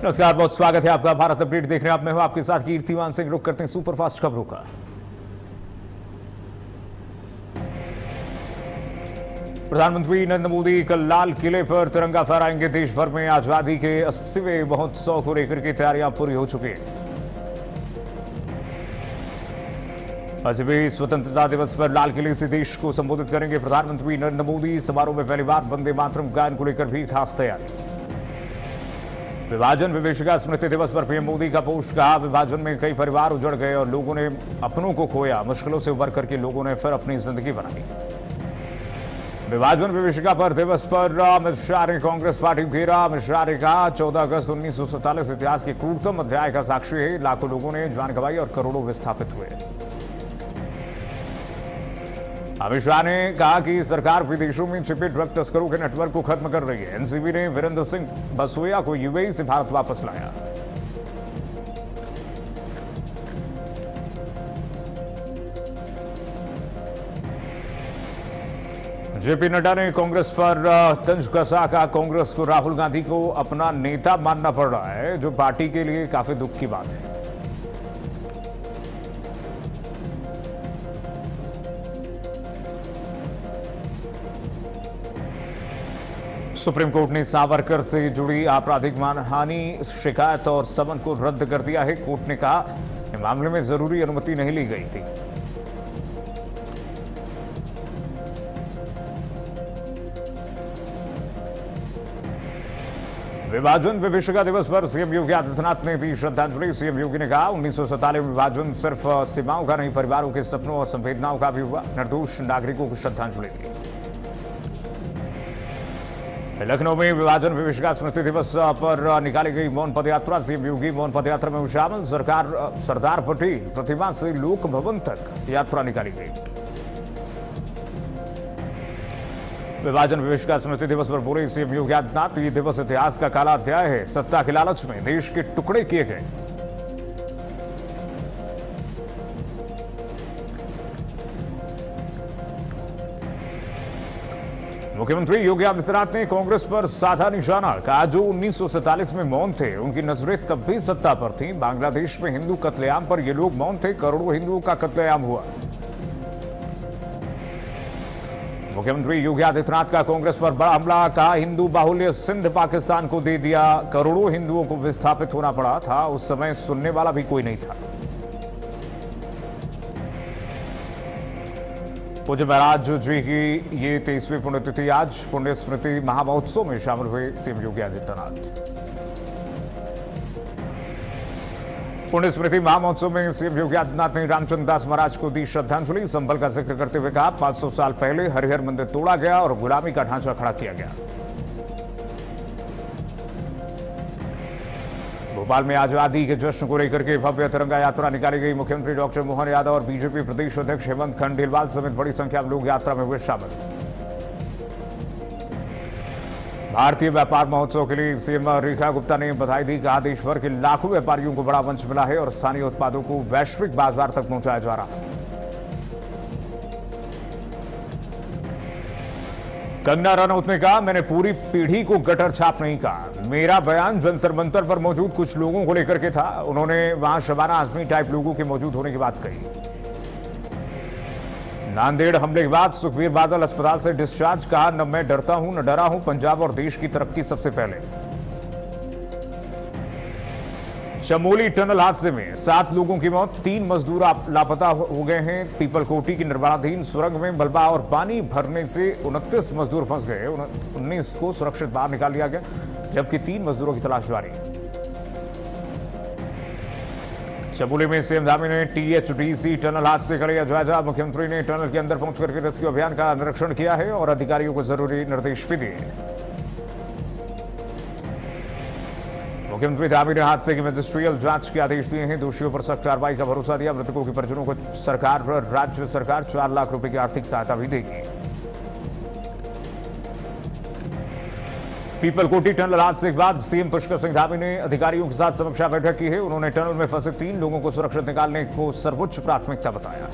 नमस्कार, बहुत स्वागत है आपका भारत अपडेट देख रहे हैं आप। मैं हूं आपके साथ कीर्तिमान सिंह। रुक करते हैं सुपरफास्ट खबरों का। प्रधानमंत्री नरेंद्र मोदी कल लाल किले पर तिरंगा फहराएंगे। देश भर में आजादी के 80वें महोत्सव को लेकर की तैयारियां पूरी हो चुकी हैं। आज भी स्वतंत्रता दिवस पर लाल किले से देश को संबोधित करेंगे प्रधानमंत्री नरेंद्र मोदी। समारोह में पहली बार वंदे मातरम गायन को लेकर भी खास तैयारी। विभाजन विभीषिका स्मृति दिवस पर पीएम मोदी का पोस्ट, कहा विभाजन में कई परिवार उजड़ गए और लोगों ने अपनों को खोया। मुश्किलों से उबर करके लोगों ने फिर अपनी जिंदगी बनाई। विभाजन विभीषिका पर दिवस पर अमित शाह ने कांग्रेस पार्टी को घेरा। अमित शाह ने कहा 14 अगस्त 1947 इतिहास के क्रूरतम अध्याय का साक्षी है। लाखों लोगों ने जान गंवाई और करोड़ों विस्थापित हुए। अमित शाह ने कहा कि सरकार विदेशों में छिपे ड्रग तस्करों के नेटवर्क को खत्म कर रही है। एनसीबी ने वीरेंद्र सिंह बसोया को यूएई से भारत वापस लाया। जेपी नड्डा ने कांग्रेस पर तंज कसा। कहा कांग्रेस को राहुल गांधी को अपना नेता मानना पड़ रहा है, जो पार्टी के लिए काफी दुख की बात है। सुप्रीम कोर्ट ने सावरकर से जुड़ी आपराधिक मानहानि शिकायत और समन को रद्द कर दिया है। कोर्ट ने कहा कि मामले में जरूरी अनुमति नहीं ली गई थी। विभाजन विभीषिका दिवस पर सीएम योगी आदित्यनाथ ने दी श्रद्धांजलि। सीएम योगी ने कहा 1947 में विभाजन सिर्फ सीमाओं का नहीं, परिवारों के सपनों और संवेदनाओं का भी हुआ। निर्दोष नागरिकों को श्रद्धांजलि दी। लखनऊ में विभाजन विभीषिका स्मृति दिवस पर निकाली गई मौन पदयात्रा। सीएम योगी मौन पदयात्रा में शामिल। सरदार पटेल प्रतिमा से लोक भवन तक यात्रा निकाली गई। विभाजन विभीषिका स्मृति दिवस पर बोले सीएम योगी आदित्यनाथ, ये दिवस इतिहास का काला अध्याय है। सत्ता के लालच में देश के टुकड़े किए गए। मुख्यमंत्री योगी आदित्यनाथ ने कांग्रेस पर साधा निशाना। कहा जो 1947 में मौन थे, उनकी नजरें तब भी सत्ता पर थीं। बांग्लादेश में हिंदू कत्लेआम पर ये लोग मौन थे। करोड़ों हिंदुओं का कत्लेआम हुआ। मुख्यमंत्री योगी आदित्यनाथ का कांग्रेस पर बड़ा हमला। कहा हिंदू बाहुल्य सिंध पाकिस्तान को दे दिया। करोड़ों हिंदुओं को विस्थापित होना पड़ा था। उस समय सुनने वाला भी कोई नहीं था। पूज्य महाराज जी की ये 23वीं पुण्यतिथि। आज पुण्य स्मृति महामहोत्सव में शामिल हुए सीएम योगी आदित्यनाथ। पुण्य स्मृति महामहोत्सव में सीएम योगी आदित्यनाथ ने रामचंद्र दास महाराज को दी श्रद्धांजलि। संभल का जिक्र करते हुए कहा 500 साल पहले हरिहर मंदिर तोड़ा गया और गुलामी का ढांचा खड़ा किया गया। भोपाल में आजादी के जश्न को लेकर के भव्य तिरंगा यात्रा निकाली गई। मुख्यमंत्री डॉक्टर मोहन यादव और बीजेपी प्रदेश अध्यक्ष हेमंत खंडेलवाल समेत बड़ी संख्या में लोग यात्रा में हुए शामिल। भारतीय व्यापार महोत्सव के लिए सीएम रेखा गुप्ता ने बधाई दी। कहा देश भर के लाखों व्यापारियों को बड़ा मंच मिला है और स्थानीय उत्पादों को वैश्विक बाजार तक पहुंचाया जा रहा है। कंगना रनौत ने कहा मैंने पूरी पीढ़ी को गटर छाप नहीं कहा। मेरा बयान जंतर मंतर पर मौजूद कुछ लोगों को लेकर के था। उन्होंने वहां शबाना आजमी टाइप लोगों के मौजूद होने की बात कही। नांदेड़ हमले के बाद सुखबीर बादल अस्पताल से डिस्चार्ज। कहा न मैं डरता हूं न डरा हूं, पंजाब और देश की तरक्की सबसे पहले। चमोली टनल हादसे में 7 लोगों की मौत, 3 मजदूर लापता हो गए हैं। पीपलकोटी की निर्माणाधीन सुरंग में मलबा और पानी भरने से 29 मजदूर फंस गए। 19 को सुरक्षित बाहर निकाल लिया गया, जबकि 3 मजदूरों की तलाश जारी है। चमोली में सीएम धामी ने टीएचडीसी टनल हादसे का लिया जायजा। मुख्यमंत्री ने टनल के अंदर पहुंचकर के रेस्क्यू अभियान का निरीक्षण किया है और अधिकारियों को जरूरी निर्देश भी दिए। मुख्यमंत्री धामी ने हादसे की मजिस्ट्रियल जांच के आदेश दिए हैं। दोषियों पर सख्त कार्रवाई का भरोसा दिया। मृतकों के परिजनों को सरकार राज्य सरकार 4 लाख रुपए की आर्थिक सहायता भी देगी। पीपलकोटी टनल हादसे के बाद सीएम पुष्कर सिंह धामी ने अधिकारियों के साथ समीक्षा बैठक की है। उन्होंने टनल में फंसे 3 लोगों को सुरक्षित निकालने को सर्वोच्च प्राथमिकता बताया।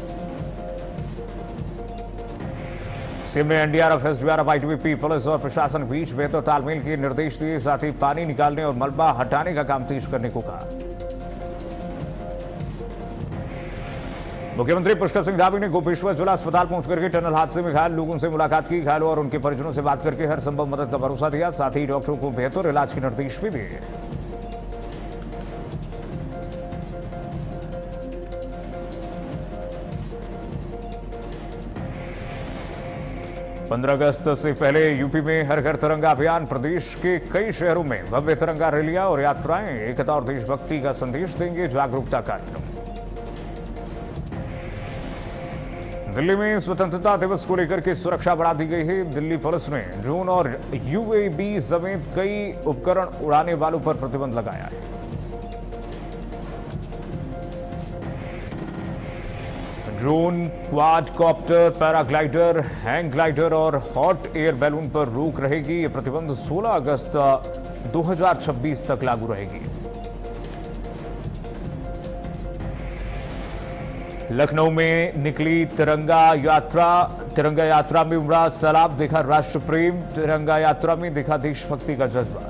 सीएम ने एनडीआरएफ, एसडीआरएफ, आईटीबीपी, पुलिस और प्रशासन के बीच बेहतर तालमेल के निर्देश दिए। साथ ही पानी निकालने और मलबा हटाने का काम तेज करने को कहा। मुख्यमंत्री पुष्कर सिंह धामी ने गोपेश्वर जिला अस्पताल पहुंचकर के टनल हादसे में घायल लोगों से मुलाकात की। घायलों और उनके परिजनों से बात करके हर संभव मदद का भरोसा दिया। साथ ही डॉक्टरों को बेहतर इलाज के निर्देश भी दिए। पंद्रह अगस्त से पहले यूपी में हर घर तिरंगा अभियान। प्रदेश के कई शहरों में भव्य तिरंगा रैलियां और यात्राएं एकता और देशभक्ति का संदेश देंगे। जागरूकता कार्यक्रम। दिल्ली में स्वतंत्रता दिवस को लेकर के सुरक्षा बढ़ा दी गई है। दिल्ली पुलिस ने ड्रोन और यूएवी समेत कई उपकरण उड़ाने वालों पर प्रतिबंध लगाया है। Drone, quadcopter, paraglider, hang glider और हॉट एयर बैलून पर रोक रहेगी। यह प्रतिबंध 16 अगस्त 2026 तक लागू रहेगी। लखनऊ में निकली तिरंगा यात्रा में उमड़ा सैलाब, देखा राष्ट्र प्रेम। तिरंगा यात्रा में देखा देशभक्ति का जज्बा।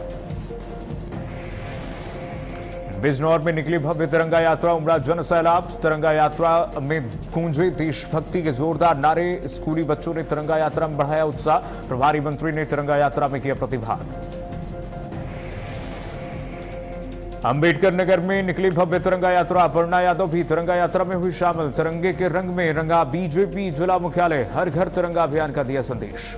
बिजनौर में निकली भव्य तिरंगा यात्रा, उमड़ा जन सैलाब। तिरंगा यात्रा में गूंजे देशभक्ति के जोरदार नारे। स्कूली बच्चों ने तिरंगा यात्रा में बढ़ाया उत्साह। प्रभारी मंत्री ने तिरंगा यात्रा में किया प्रतिभाग। अंबेडकर नगर में निकली भव्य तिरंगा यात्रा। अपर्णा यादव भी तिरंगा यात्रा में हुई शामिल। तिरंगे के रंग में रंगा बीजेपी जिला मुख्यालय। हर घर तिरंगा अभियान का दिया संदेश।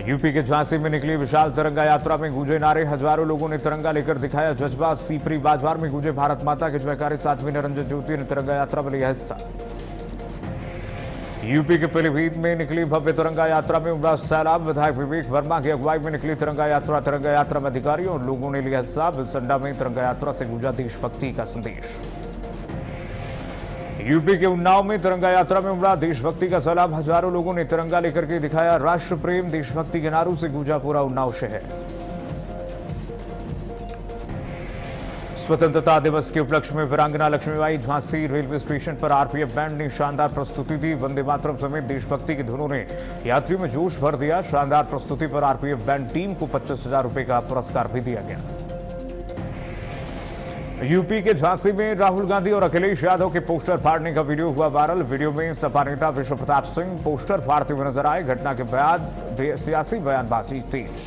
यूपी के झांसी में निकली विशाल तिरंगा यात्रा में गूंजे नारे। हजारों लोगों ने तिरंगा लेकर दिखाया जज्बा। सीपरी बाजार में गूंजे भारत माता के जयकारे। साथ में निरंजन ज्योति ने तिरंगा यात्रा में लिया हिस्सा। यूपी के पीलीभीत में निकली भव्य तिरंगा यात्रा में उमड़ा सैलाब। विधायक विवेक वर्मा की अगुवाई में निकली तिरंगा यात्रा। तिरंगा यात्रा में अधिकारियों और लोगों ने लिया हिस्सा। बिलसंडा में तिरंगा यात्रा से गूंजा देशभक्ति का संदेश। यूपी के उन्नाव में तिरंगा यात्रा में उमड़ा देशभक्ति का सैलाब। हजारों लोगों ने तिरंगा लेकर के दिखाया राष्ट्र प्रेम। देशभक्ति के नारों से गूंजा पूरा उन्नाव शहर। स्वतंत्रता दिवस के उपलक्ष्य में वीरांगना लक्ष्मीबाई झांसी रेलवे स्टेशन पर आरपीएफ बैंड ने शानदार प्रस्तुति दी। वंदे मातरम समेत देशभक्ति की धुनों ने यात्रियों में जोश भर दिया। शानदार प्रस्तुति पर आरपीएफ बैंड टीम को 25,000 रुपए का पुरस्कार भी दिया गया। यूपी के झांसी में राहुल गांधी और अखिलेश यादव के पोस्टर फाड़ने का वीडियो हुआ वायरल। वीडियो में सपा नेता विश्व प्रताप सिंह पोस्टर फाड़ते हुए नजर आए। घटना के बाद सियासी बयानबाजी तेज।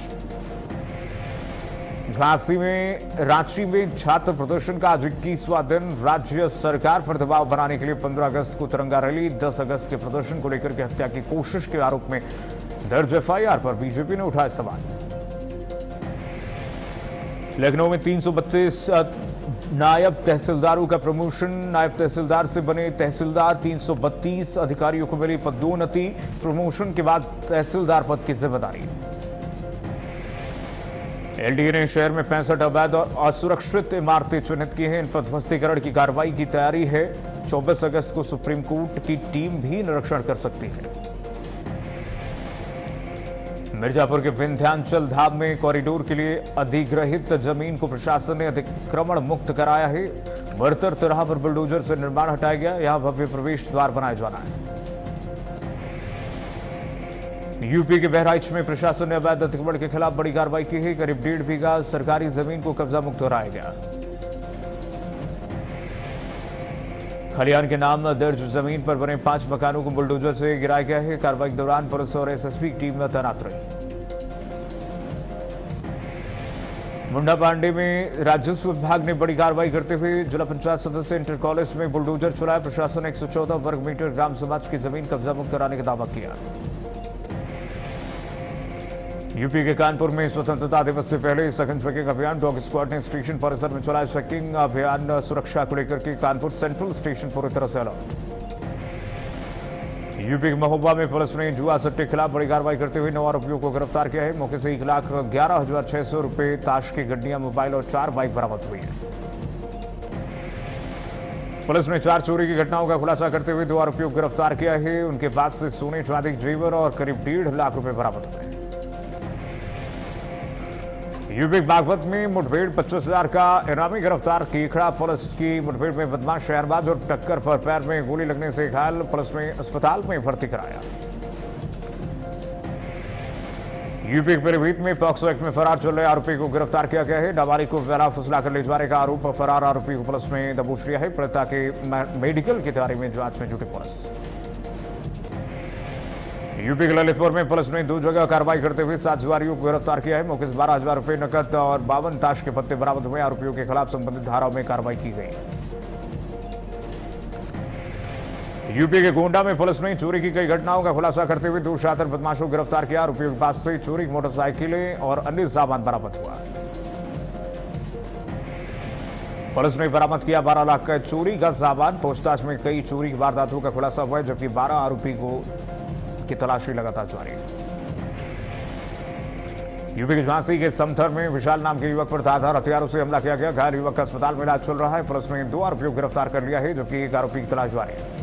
झांसी में रांची में छात्र प्रदर्शन का आज 21वां दिन। राज्य सरकार पर दबाव बनाने के लिए 15 अगस्त को तिरंगा रैली। 10 अगस्त के प्रदर्शन को लेकर के हत्या की कोशिश के आरोप में दर्ज एफआईआर पर बीजेपी ने उठाए सवाल। लखनऊ में 332 नायब तहसीलदारों का प्रमोशन। नायब तहसीलदार से बने तहसीलदार। 332 अधिकारियों को मिली पदोन्नति। प्रमोशन के बाद तहसीलदार पद की जिम्मेदारी। एलडीए ने शहर में 65 अवैध और असुरक्षित इमारतें चिन्हित की हैं। इन पर ध्वस्तीकरण की कार्रवाई की तैयारी है। 24 अगस्त को सुप्रीम कोर्ट की टीम भी निरीक्षण कर सकती है। मिर्जापुर के विंध्याचल धाम में कॉरिडोर के लिए अधिग्रहित जमीन को प्रशासन ने अतिक्रमण मुक्त कराया है। बड़तर तिराहा पर बुलडोजर से निर्माण हटाया गया। यहां भव्य प्रवेश द्वार बनाया जाना है। यूपी के बहराइच में प्रशासन ने अवैध अतिक्रमण के खिलाफ बड़ी कार्रवाई की है। करीब 1.5 बीघा सरकारी जमीन को कब्जा मुक्त कराया गया। खलियान के नाम दर्ज जमीन पर बने 5 मकानों को बुलडोजर से गिराया गया है। कार्रवाई के दौरान पुलिस और एसएसपी की टीम तैनात रही। मुंडा पांडे में राजस्व विभाग ने बड़ी कार्रवाई करते हुए जिला पंचायत सदस्य इंटर कॉलेज में बुलडोजर चलाया। प्रशासन ने 114 वर्ग मीटर ग्राम समाज की जमीन कब्जा मुक्त कराने का दावा किया। यूपी के कानपुर में स्वतंत्रता दिवस से पहले सघन चेकिंग अभियान। डॉग स्क्वाड ने स्टेशन परिसर में चलाया चेकिंग अभियान। सुरक्षा को लेकर के कानपुर सेंट्रल स्टेशन पूरी तरह से अलर्ट। यूपी के महोबा में पुलिस ने जुआ सट्टे के खिलाफ बड़ी कार्रवाई करते हुए 9 आरोपियों को गिरफ्तार किया है। मौके से 1,11,600 रुपए, ताश की गड्डियां, मोबाइल और 4 बाइक बरामद हुई है। पुलिस ने 4 चोरी की घटनाओं का खुलासा करते हुए 2 आरोपियों को गिरफ्तार किया है। उनके पास से सोने, चांदी, जेवर और करीब 1.5 लाख रुपए बरामद हुए। यूपी बागपत में मुठभेड़ 25,000 का इनामी गिरफ्तार। कीखड़ा पुलिस की मुठभेड़ में बदमाश शहरबाज और टक्कर पर पैर में गोली लगने से घायल, पुलिस ने अस्पताल में भर्ती कराया। यूपी के पीलीभीत में पॉक्सो एक्ट में फरार चल रहे आरोपी को गिरफ्तार किया गया है। नाबालिग को बेला फुसलाकर ले जाने का आरोप, फरार आरोपी को पुलिस ने दबोच लिया है। पीड़िता के मेडिकल की तैयारी में जांच में जुटी पुलिस। यूपी के ललितपुर में पुलिस ने 2 जगह कार्रवाई करते हुए 7 जुआरियों को गिरफ्तार किया है। मौके से 12,000 रुपए नकद और 52 ताश के पत्ते बरामद हुए। आरोपियों के खिलाफ संबंधित धाराओं में कार्रवाई की गई। यूपी के गोंडा में पुलिस ने चोरी की कई घटनाओं का खुलासा करते हुए 2 शातिर बदमाशों को गिरफ्तार किया। आरोपियों के पास से चोरी की मोटरसाइकिलें और अन्य सामान बरामद हुआ। पुलिस ने बरामद किया 12 लाख का चोरी का सामान। पूछताछ में कई चोरी की वारदातों का खुलासा हुआ है, जबकि 12 आरोपी की तलाशी लगातार जारी है। यूपी के झांसी के समथर में विशाल नाम के युवक पर धारदार हथियारों से हमला किया गया। घायल युवक का अस्पताल में इलाज चल रहा है। पुलिस ने 2 आरोपियों को गिरफ्तार कर लिया है, जबकि 1 आरोपी की तलाश जारी है।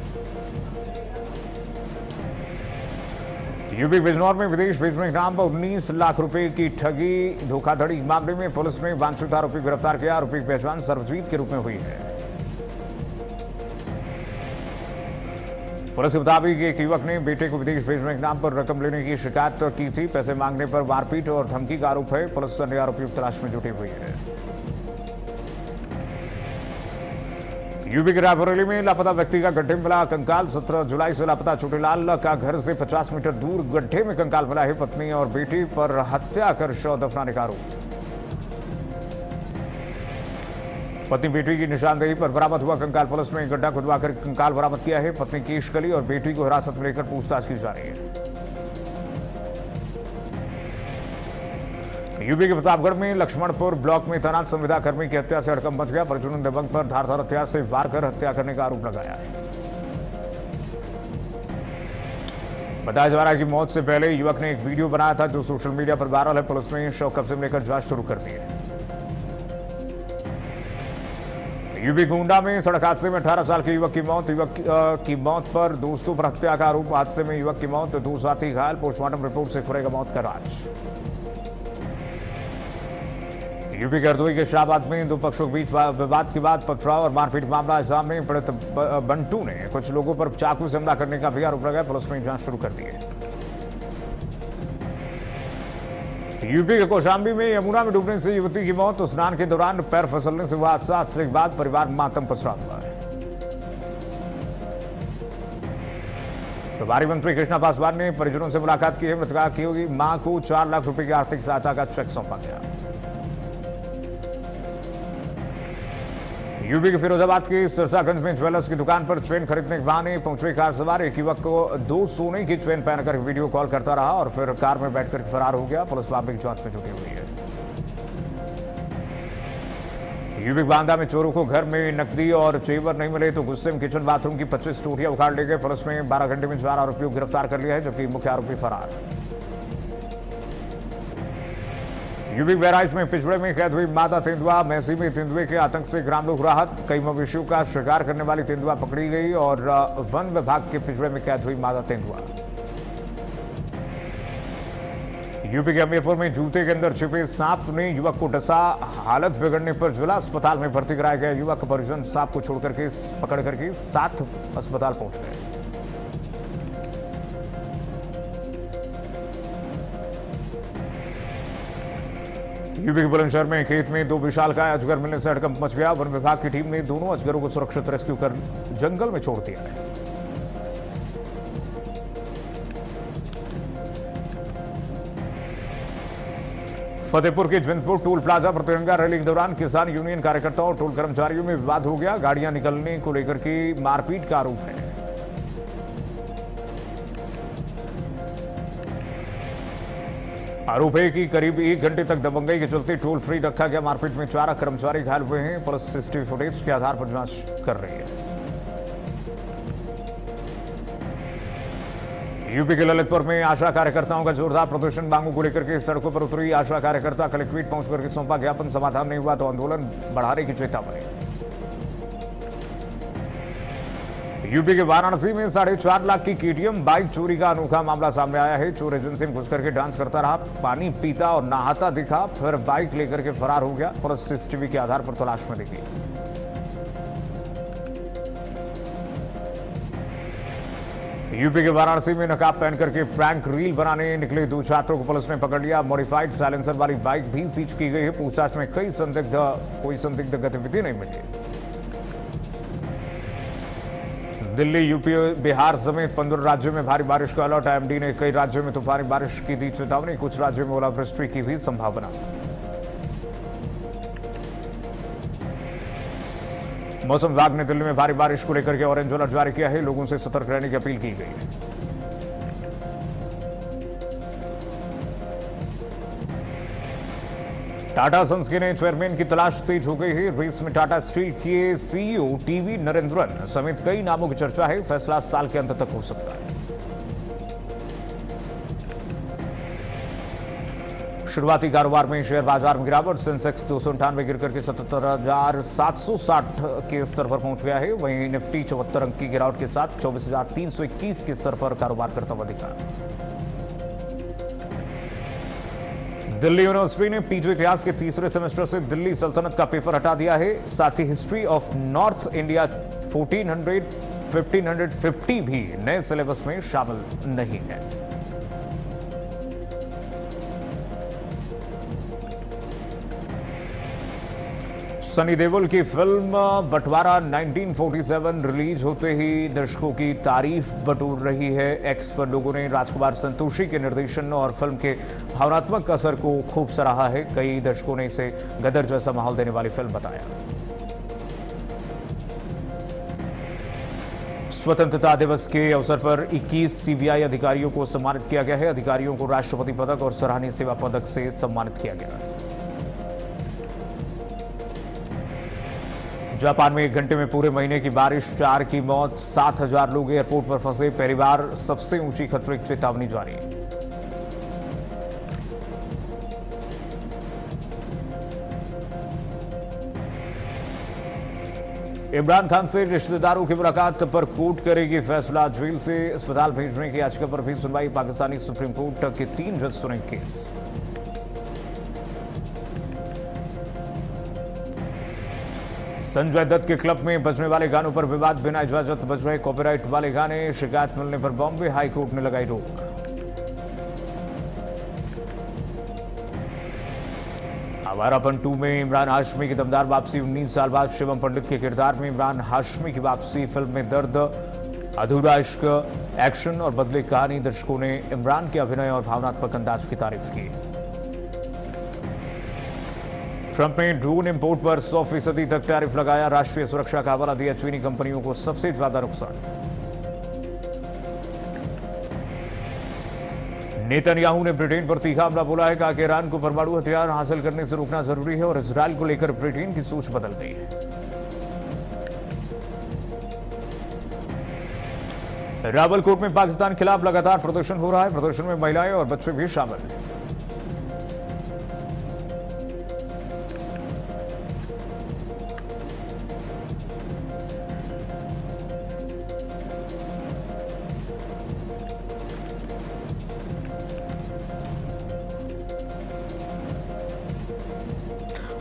यूपी बिजनौर में विदेश भेजने के नाम पर 19 लाख रुपए की ठगी धोखाधड़ी मामले में पुलिस ने वांछित आरोपी को गिरफ्तार किया। आरोपी की पहचान सर्वजीत के रूप में हुई है। पुलिस के मुताबिक एक युवक ने बेटे को विदेश भेजने के नाम पर रकम लेने की शिकायत की थी। पैसे मांगने पर मारपीट और धमकी का आरोप है। पुलिस अन्य आरोपियों की तलाश में जुटी हुई है। यूपी के रायबरेली में लापता व्यक्ति का गड्ढे में मिला कंकाल। 17 जुलाई से लापता छोटेलाल का घर से 50 मीटर दूर गड्ढे में कंकाल मिला है। पत्नी और बेटी पर हत्या कर शव दफनाने का आरोप। पत्नी बेटी की निशानदेही पर बरामद हुआ कंकाल। पुलिस ने गड्ढा खुदवाकर कंकाल बरामद किया है। पत्नी केशकली और बेटी को हिरासत में लेकर पूछताछ की जा रही है। यूपी के प्रतापगढ़ में लक्ष्मणपुर ब्लॉक में तैनात संविदा कर्मी की हत्या से हड़कंप मच गया। प्रज्वलन दबंग पर धारदार हथियार से वार कर हत्या करने का आरोप लगाया है। बताया जा रहा है कि मौत से पहले युवक ने एक वीडियो बनाया था, जो सोशल मीडिया पर वायरल है। पुलिस ने शव कब्जे में लेकर जांच शुरू कर दी है। यूपी गोंडा में सड़क हादसे में 18 साल के युवक की मौत। युवक की मौत पर दोस्तों पर हत्या का आरोप। हादसे में युवक की मौत, 2 साथी घायल। पोस्टमार्टम रिपोर्ट से खुलेगा मौत का राज। यूपी के हरदोई के शाहबाद में 2 पक्षों के बीच विवाद के बाद पथराव और मारपीट मामला सामने। पीड़ित बंटू ने कुछ लोगों पर चाकू से हमला करने का भी आरोप लगाया। पुलिस ने जांच शुरू कर दी है। यूपी के कौशाम्बी में यमुना में डूबने से युवती की मौत। स्नान के दौरान पैर फिसलने से हुआ हादसा। हादसे के बाद परिवार मातम पसरा हुआ है। प्रभारी मंत्री कृष्णा पासवान ने परिजनों से मुलाकात की है। मृतका की मां को 4 लाख रुपए की आर्थिक सहायता का चेक सौंपा गया। यूपी के फिरोजाबाद के सिरसागंज में ज्वेलर्स की दुकान पर चेन खरीदने के बहाने पहुंचे कार सवार। एक युवक को 2 सोने की चेन पहनकर वीडियो कॉल करता रहा और फिर कार में बैठकर फरार हो गया। पुलिस मामले की जांच में जुटी हुई है। यूपी बांदा में चोरों को घर में नकदी और जेवर नहीं मिले तो गुस्से में किचन बाथरूम की 25 टूटियां उखाड़ ले गए। पुलिस ने 12 घंटे में 4 आरोपियों को गिरफ्तार कर लिया है, जबकि मुख्य आरोपी फरार। यूपी बहराइच में पिछड़े में कैद हुई मादा तेंदुआ। मैसी में तेंदुए के आतंक से ग्राम लोग राहत। कई मवेशियों का शिकार करने वाली तेंदुआ पकड़ी गई और वन विभाग के पिछड़े में कैद हुई मादा तेंदुआ। यूपी के हमीरपुर में जूते के अंदर छिपे सांप ने युवक को डसा। हालत बिगड़ने पर जिला अस्पताल में भर्ती कराया गया। युवक परिजन सांप को छोड़कर के पकड़ करके साथ अस्पताल पहुंच गए। यूपी के बुलंदशहर में खेत में 2 विशालकाय अजगर मिलने से हड़कंप मच गया। वन विभाग की टीम ने दोनों अजगरों को सुरक्षित रेस्क्यू कर जंगल में छोड़ दिया है। फतेहपुर के जयंतपुर टोल प्लाजा पर तिरंगा रैली के दौरान किसान यूनियन कार्यकर्ताओं और टोल कर्मचारियों में विवाद हो गया। गाड़ियां निकलने को लेकर के मारपीट का आरोप है। आरोप है कि करीब 1 घंटे तक दबंगई के चलते टोल फ्री रखा गया। मारपीट में 4 कर्मचारी घायल हुए हैं। पुलिस सीसीटीवी फुटेज के आधार पर जांच कर रही है। यूपी के ललितपुर में आशा कार्यकर्ताओं का जोरदार प्रदर्शन। मांगों को लेकर के सड़कों पर उतरी आशा कार्यकर्ता। कलेक्ट्रेट पहुंचकर के सौंपा ज्ञापन। समाधान नहीं हुआ तो आंदोलन बढ़ाने की चेतावनी। यूपी के वाराणसी में 4.5 लाख की केटीएम बाइक चोरी का अनोखा मामला सामने आया है। चोर एजेंसी में घुस करके डांस करता रहा, पानी पीता और नहाता दिखा, फिर बाइक लेकर के फरार हो गया। पुलिस सीसीटीवी के आधार पर तलाश में दिखी। यूपी के वाराणसी में नकाब पहन करके प्रैंक रील बनाने निकले 2 छात्रों को पुलिस ने पकड़ लिया। मॉडिफाइड साइलेंसर वाली बाइक भी सीज की गई है। पूछताछ में कोई संदिग्ध गतिविधि नहीं मिली। दिल्ली, यूपी, बिहार समेत 15 राज्यों में भारी बारिश का अलर्ट। आईएमडी ने कई राज्यों में तूफानी बारिश की दी चेतावनी। कुछ राज्यों में ओलावृष्टि की भी संभावना। मौसम विभाग ने दिल्ली में भारी बारिश को लेकर के ऑरेंज अलर्ट जारी किया है। लोगों से सतर्क रहने की अपील की गई है। टाटा सन्स के नए चेयरमैन की तलाश तेज हो गई है। रेस में टाटा स्टील के सीईओ टीवी नरेंद्रन समेत कई नामों की चर्चा है। फैसला साल के अंत तक हो सकता है। शुरुआती कारोबार में शेयर बाजार में गिरावट। सेंसेक्स 298 गिरकर के 77,760 के स्तर पर पहुंच गया है। वहीं निफ्टी 74 अंक की गिरावट के साथ 24,321 के स्तर पर कारोबार करता हुआ दिखा। दिल्ली यूनिवर्सिटी ने पीजी इतिहास के तीसरे सेमेस्टर से दिल्ली सल्तनत का पेपर हटा दिया है। साथ ही हिस्ट्री ऑफ नॉर्थ इंडिया 1550 भी नए सिलेबस में शामिल नहीं है। सनी देओल की फिल्म बंटवारा 1947 रिलीज होते ही दर्शकों की तारीफ बटोर रही है। एक्स पर लोगों ने राजकुमार संतोषी के निर्देशन और फिल्म के भावनात्मक असर को खूब सराहा है। कई दर्शकों ने इसे गदर जैसा माहौल देने वाली फिल्म बताया। स्वतंत्रता दिवस के अवसर पर 21 सीबीआई अधिकारियों को सम्मानित किया गया है। अधिकारियों को राष्ट्रपति पदक और सराहनीय सेवा पदक से सम्मानित किया गया है। जापान में 1 घंटे में पूरे महीने की बारिश, 4 की मौत, 7,000 लोग एयरपोर्ट पर फंसे। पहली बार सबसे ऊंची खतरे की चेतावनी जारी। इमरान खान से रिश्तेदारों की मुलाकात पर कोर्ट करेगी फैसला। जेल से अस्पताल भेजने की याचिका पर भी सुनवाई। पाकिस्तानी सुप्रीम कोर्ट के 3 जज सुनेंगे केस। संजय दत्त के क्लब में बजने वाले गानों पर विवाद। बिना इजाजत बज रहे कॉपीराइट वाले गाने। शिकायत मिलने पर बॉम्बे हाई कोर्ट ने लगाई रोक। आवारापन 2 में इमरान हाशमी की दमदार वापसी। 19 साल बाद शिवम पंडित के किरदार में इमरान हाशमी की वापसी। फिल्म में दर्द, अधूरा इश्क, एक्शन और बदले कहानी। दर्शकों ने इमरान के अभिनय और भावनात्मक अंदाज की तारीफ की। ट्रंप ने ड्रोन इंपोर्ट पर 100% तक टैरिफ लगाया। राष्ट्रीय सुरक्षा का हवाला दिया। चीनी कंपनियों को सबसे ज्यादा नुकसान। नेतन्याहू ने ब्रिटेन पर तीखा हमला बोला है। कहा कि ईरान को परमाणु हथियार हासिल करने से रोकना जरूरी है और इजरायल को लेकर ब्रिटेन की सोच बदल गई है। रावलकोट में पाकिस्तान के खिलाफ लगातार प्रदर्शन हो रहा है। प्रदर्शन में महिलाएं और बच्चे भी शामिल हैं।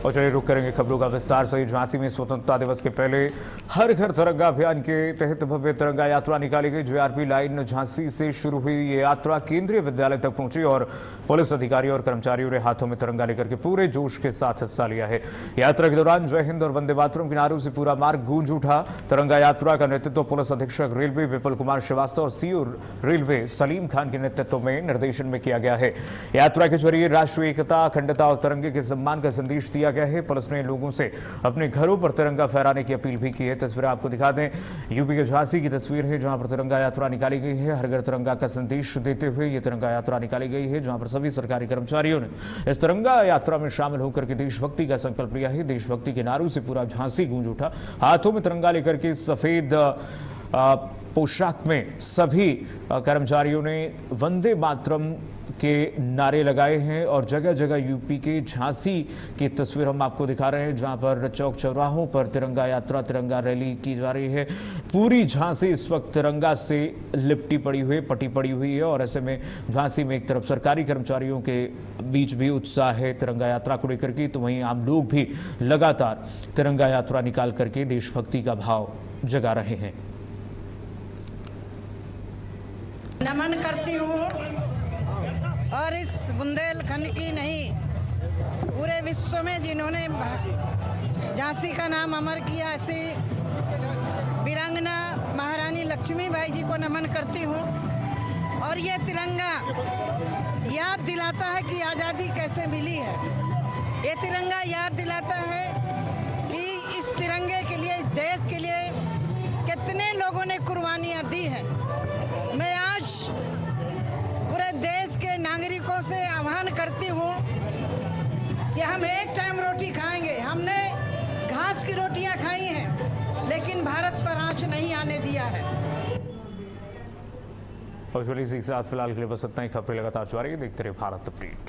और चलिए रुक करेंगे खबरों का विस्तार से। झांसी में स्वतंत्रता दिवस के पहले हर घर तिरंगा अभियान के तहत भव्य तिरंगा यात्रा निकाली गई। जेआरपी लाइन झांसी से शुरू हुई ये यात्रा केंद्रीय विद्यालय तक पहुंची और पुलिस अधिकारियों और कर्मचारियों ने हाथों में तिरंगा लेकर के पूरे जोश के साथ हिस्सा लिया है। यात्रा के दौरान जय हिंद और वंदे मातरम के नारों से पूरा मार्ग गूंज उठा। तिरंगा यात्रा का नेतृत्व पुलिस अधीक्षक रेलवे विपुल कुमार श्रीवास्तव और सीओ रेलवे सलीम खान के नेतृत्व में निर्देशन में किया गया है। यात्रा के जरिए राष्ट्रीय एकता, अखंडता और तिरंगे के सम्मान का संदेश दिया गया है। पुलिस ने लोगों से अपने घरों पर तिरंगा फहराने की अपील भी की है। तस्वीरें आपको दिखा दें, यूपी के झांसी की तस्वीर है जहां पर तिरंगा यात्रा निकाली गई है। हर घर तिरंगा का संदेश देते हुए ये तिरंगा यात्रा निकाली गई है, जहां पर सभी सरकारी कर्मचारियों ने इस तिरंगा यात्रा में शामिल होकर के देशभक्ति का संकल्प लिया है। देशभक्ति के नारों से पूरा झांसी गूंज उठा। हाथों में तिरंगा लेकर के सफेद पोशाक में सभी कर्मचारियों ने वंदे मातरम के नारे लगाए हैं और जगह जगह यूपी के झांसी की तस्वीर हम आपको दिखा रहे हैं, जहां पर चौक चौराहों पर तिरंगा यात्रा, तिरंगा रैली की जा रही है। पूरी झांसी इस वक्त तिरंगा से लिपटी पड़ी हुई, पटी पड़ी हुई है और ऐसे में झांसी में एक तरफ सरकारी कर्मचारियों के बीच भी उत्साह है तिरंगा यात्रा को लेकर के, तो वहीं आम लोग भी लगातार तिरंगा यात्रा निकाल करके देशभक्ति का भाव जगा रहे हैं। नमन करती हूँ और इस बुंदेलखंड की नहीं, पूरे विश्व में जिन्होंने झांसी का नाम अमर किया, ऐसी वीरांगना महारानी लक्ष्मीबाई जी को नमन करती हूँ। और ये तिरंगा याद दिलाता है कि आज़ादी कैसे मिली है। ये तिरंगा याद दिलाता है कि इस तिरंगे के लिए, इस देश के लिए कितने लोगों ने कुर्बानियाँ दी हैं। मैं आज पूरे देश के नागरिकों से आह्वान करती हूँ कि हम एक टाइम रोटी खाएंगे। हमने घास की रोटियां खाई हैं, लेकिन भारत पर आंच नहीं आने दिया है। और इसी के साथ फिलहाल के लिए बस इतना ही। खबरें लगातार जारी है, देखते रहिए भारत अपडेट।